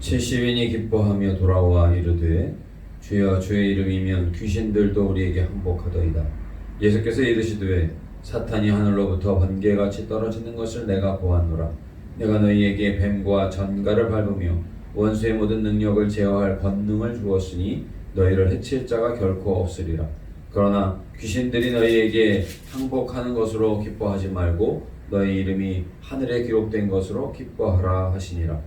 70인이 기뻐하며 돌아와 이르되 주여 주의 이름이면 귀신들도 우리에게 항복하더이다. 예수께서 이르시되 사탄이 하늘로부터 번개같이 떨어지는 것을 내가 보았노라. 내가 너희에게 뱀과 전갈을 밟으며 원수의 모든 능력을 제어할 권능을 주었으니 너희를 해칠 자가 결코 없으리라. 그러나 귀신들이 너희에게 항복하는 것으로 기뻐하지 말고 너희 이름이 하늘에 기록된 것으로 기뻐하라 하시니라.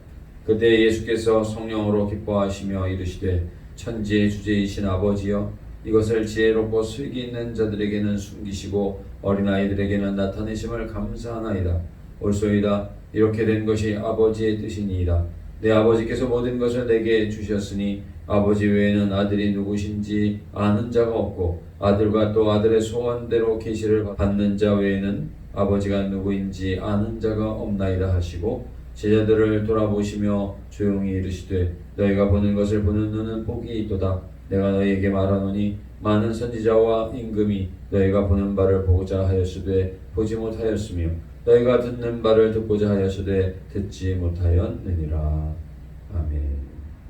그때 예수께서 성령으로 기뻐하시며 이르시되 천지의 주제이신 아버지여, 이것을 지혜롭고 슬기 있는 자들에게는 숨기시고 어린아이들에게는 나타내심을 감사하나이다. 옳소이다. 이렇게 된 것이 아버지의 뜻이니이다. 내 아버지께서 모든 것을 내게 주셨으니 아버지 외에는 아들이 누구신지 아는 자가 없고 아들과 또 아들의 소원대로 계시를 받는 자 외에는 아버지가 누구인지 아는 자가 없나이다 하시고 제자들을 돌아보시며 조용히 이르시되 너희가 보는 것을 보는 눈은 복이 있도다. 내가 너희에게 말하노니 많은 선지자와 임금이 너희가 보는 바를 보고자 하였으되 보지 못하였으며 너희가 듣는 바를 듣고자 하였으되 듣지 못하였느니라. 아멘.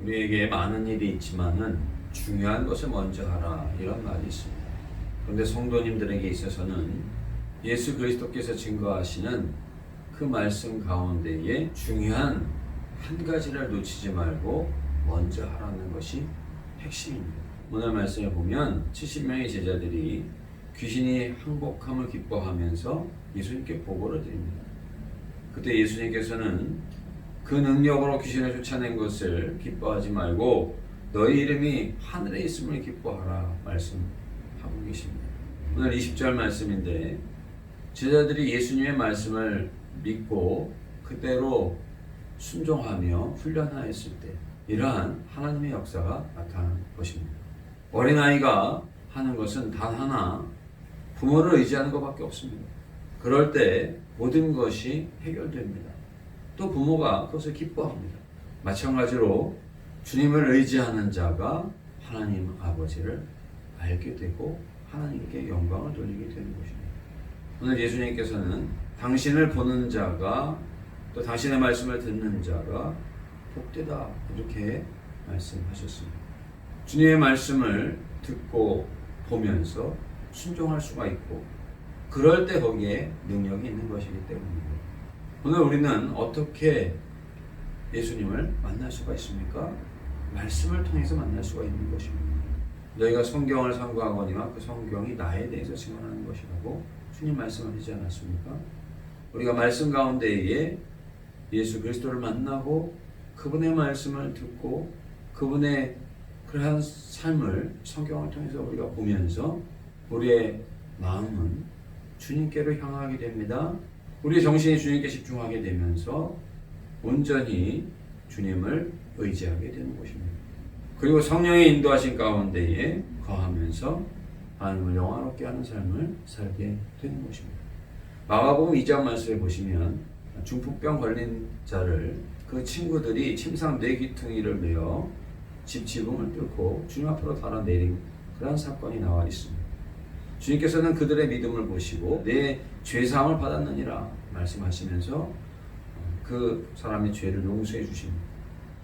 우리에게 많은 일이 있지만은 중요한 것을 먼저 하라, 이런 말이 있습니다. 그런데 성도님들에게 있어서는 예수 그리스도께서 증거하시는 그 말씀 가운데에 중요한 한 가지를 놓치지 말고 먼저 하라는 것이 핵심입니다. 오늘 말씀에 보면 70명의 제자들이 귀신이 항복함을 기뻐하면서 예수님께 보고를 드립니다. 그때 예수님께서는 그 능력으로 귀신을 쫓아낸 것을 기뻐하지 말고 너희 이름이 하늘에 있음을 기뻐하라 말씀하고 계십니다. 오늘 20절 말씀인데 제자들이 예수님의 말씀을 믿고 그대로 순종하며 훈련하였을 때 이러한 하나님의 역사가 나타난 것입니다. 어린아이가 하는 것은 단 하나, 부모를 의지하는 것밖에 없습니다. 그럴 때 모든 것이 해결됩니다. 또 부모가 그것을 기뻐합니다. 마찬가지로 주님을 의지하는 자가 하나님 아버지를 알게 되고 하나님께 영광을 돌리게 되는 것입니다. 오늘 예수님께서는 당신을 보는 자가 또 당신의 말씀을 듣는 자가 복되다, 이렇게 말씀하셨습니다. 주님의 말씀을 듣고 보면서 순종할 수가 있고 그럴 때 거기에 능력이 있는 것이기 때문입니다. 오늘 우리는 어떻게 예수님을 만날 수가 있습니까? 말씀을 통해서 만날 수가 있는 것입니다. 너희가 성경을 상고하거니와 그 성경이 나에 대해서 증언하는 것이라고 주님 말씀하시지 않았습니까? 우리가 말씀 가운데에 예수 그리스도를 만나고 그분의 말씀을 듣고 그분의 그러한 삶을 성경을 통해서 우리가 보면서 우리의 마음은 주님께로 향하게 됩니다. 우리의 정신이 주님께 집중하게 되면서 온전히 주님을 의지하게 되는 것입니다. 그리고 성령의 인도하신 가운데에 거하면서 하나님을 영화롭게 하는 삶을 살게 되는 것입니다. 마가복음 2장 말씀에 보시면 중풍병 걸린 자를 그 친구들이 침상 뇌기퉁이를 메어 집 지붕을 뚫고 주님 앞으로 달아내린 그런 사건이 나와 있습니다. 주님께서는 그들의 믿음을 보시고 내 죄사함을 받았느니라 말씀하시면서 그 사람의 죄를 용서해 주십니다.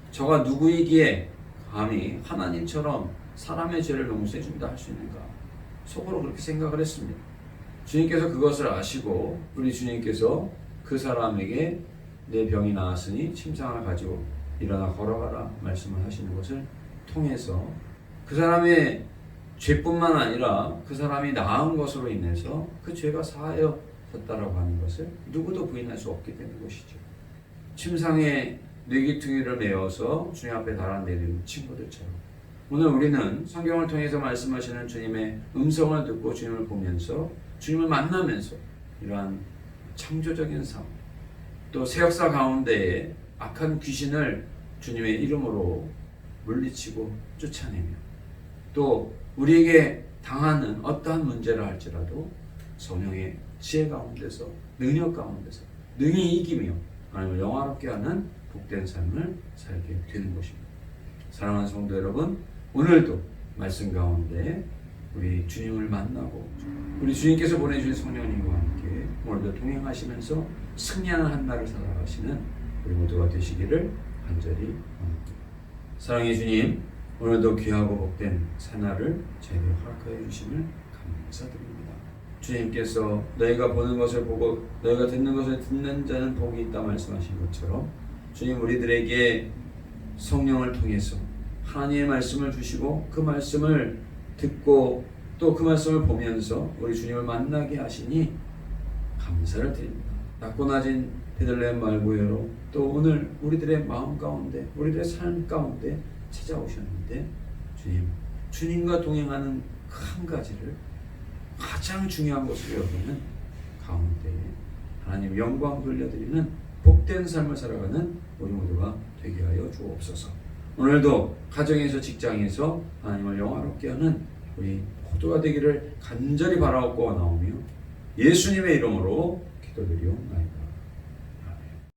저가 누구이기에 감히 하나님처럼 사람의 죄를 용서해 준다 할 수 있는가? 속으로 그렇게 생각을 했습니다. 주님께서 그것을 아시고 우리 주님께서 그 사람에게 내 병이 나았으니 침상을 가지고 일어나 걸어가라 말씀을 하시는 것을 통해서 그 사람의 죄뿐만 아니라 그 사람이 나은 것으로 인해서 그 죄가 사하여졌다라고 하는 것을 누구도 부인할 수 없게 되는 것이죠. 침상에 뇌기퉁이를 메어서 주님 앞에 달아내린 친구들처럼 오늘 우리는 성경을 통해서 말씀하시는 주님의 음성을 듣고 주님을 보면서 주님을 만나면서 이러한 창조적인 삶, 또 새 역사 가운데에 악한 귀신을 주님의 이름으로 물리치고 쫓아내며 또 우리에게 당하는 어떠한 문제를 할지라도 성령의 지혜 가운데서 능력 가운데서 능히 이기며 하나님을 영화롭게 하는 복된 삶을 살게 되는 것입니다. 사랑하는 성도 여러분, 오늘도 말씀 가운데 우리 주님을 만나고 우리 주님께서 보내주신 성령님과 함께 오늘도 동행하시면서 승리하는 한 날을 살아가시는 우리 모두가 되시기를 간절히 원합니다. 사랑의 주님, 오늘도 귀하고 복된 새날을 저희에게 허락하여 주심을 감사드립니다. 주님께서 너희가 보는 것을 보고 너희가 듣는 것을 듣는 자는 복이 있다 말씀하신 것처럼 주님 우리들에게 성령을 통해서 하나님의 말씀을 주시고 그 말씀을 듣고 또 그 말씀을 보면서 우리 주님을 만나게 하시니 감사를 드립니다. 낮고 낮은 베들레헴 말구에로 또 오늘 우리들의 마음 가운데 우리들의 삶 가운데 찾아오셨는데 주님과 동행하는 그 한 가지를 가장 중요한 것으로 여기는 가운데에 하나님 영광 돌려드리는 복된 삶을 살아가는 우리 모두가 되게 하여 주옵소서. 오늘도 가정에서 직장에서 하나님을 영화롭게 하는 우리 모두가 되기를 간절히 바라옵고 나오며 예수님의 이름으로 기도드리옵나이다.